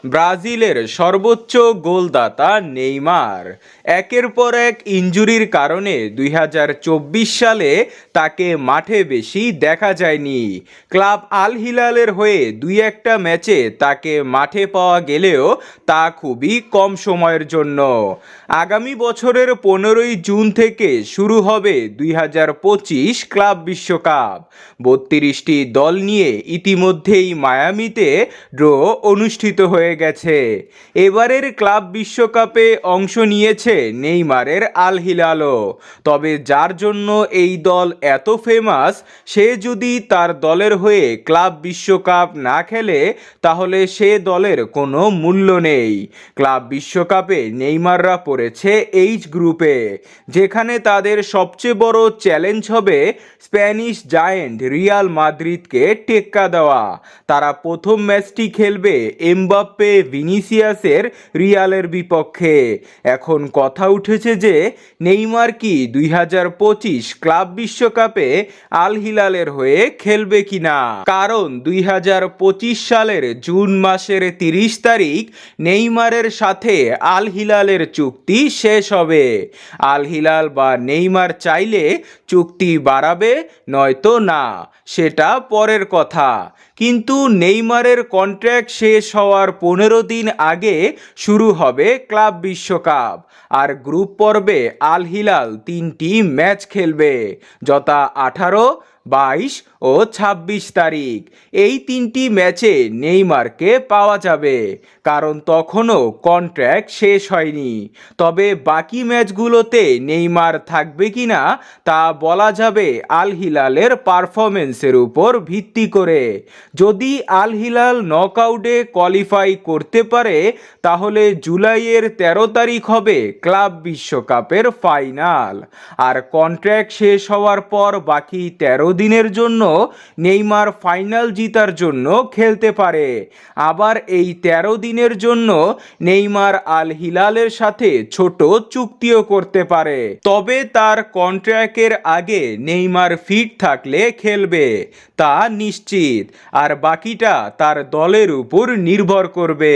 ব্রাজিলের সর্বোচ্চ গোলদাতা নেইমার একের পর এক ইনজুরির কারণে 2024 সালে তাকে মাঠে বেশি দেখা যায়নি। ক্লাব আল হিলালের হয়ে দুই একটা ম্যাচে তাকে মাঠে পাওয়া গেলেও তা খুবই কম সময়ের জন্য। আগামী বছরের 15ই জুন থেকে শুরু হবে 2025 ক্লাব বিশ্বকাপ। 32টি দল নিয়ে ইতিমধ্যেই মায়ামিতে ড্র অনুষ্ঠিত হয়ে গেছে। এবারের ক্লাব বিশ্বকাপে অংশ নিয়েছে নেইমারের আল হিলালও। তবে যার জন্য এই দল এত ফেমাস, সে যদি তার দলের হয়ে ক্লাব বিশ্বকাপ না খেলে তাহলে সে দলের কোনো মূল্য নেই। ক্লাব বিশ্বকাপে নেইমাররা পড়েছে এইচ গ্রুপে, যেখানে তাদের সবচেয়ে বড় চ্যালেঞ্জ হবে স্প্যানিশ জায়েন্ট রিয়াল মাদ্রিদকে টেক্কা দেওয়া। তারা প্রথম ম্যাচটি খেলবে এমবাপ্পে ভিনিসিয়াসের রিয়ালের বিপক্ষে। এখন কথা উঠেছে যে নেইমার কি 2025 ক্লাব বিশ্বকাপে আল হিলালের হয়ে খেলবে কিনা, কারণ 2025 সালের জুন মাসের 30 তারিখ নেইমারের সাথে আল হিলালের চুক্তি শেষ হবে। আল হিলাল বা নেইমার চাইলে চুক্তি বাড়াবে, নয়তো না, সেটা পরের কথা। কিন্তু নেইমারের কন্ট্রাক্ট শেষ হওয়ার 15 দিন আগে শুরু হবে ক্লাব বিশ্বকাপ। আর গ্রুপ পর্বে আল হিলাল 3টি ম্যাচ খেলবে, যথা 18, 22 ও 26 তারিখ। এই 3টি ম্যাচে নেইমারকে পাওয়া যাবে, কারণ তখনও কন্ট্রাক্ট শেষ হয়নি। তবে বাকি ম্যাচগুলোতে নেইমার থাকবে কিনা তা বলা যাবে আল হিলালের পারফরমেন্সের উপর ভিত্তি করে। যদি আল হিলাল নকআউটে কোয়ালিফাই করতে পারে তাহলে জুলাইয়ের 13 তারিখ হবে ক্লাব বিশ্বকাপের ফাইনাল। আর কন্ট্রাক্ট শেষ হওয়ার পর বাকি 13 দিনের জন্য নেইমার ফাইনাল জিতার জন্য খেলতে পারে। আবার এই 13 দিনের জন্য নেইমার আল হিলালের সাথে ছোট চুক্তিও করতে পারে। তবে তার কন্ট্রাক্টের আগে নেইমার ফিট থাকলে খেলবে, তা নিশ্চিত। আর বাকিটা তার দলের উপর নির্ভর করবে।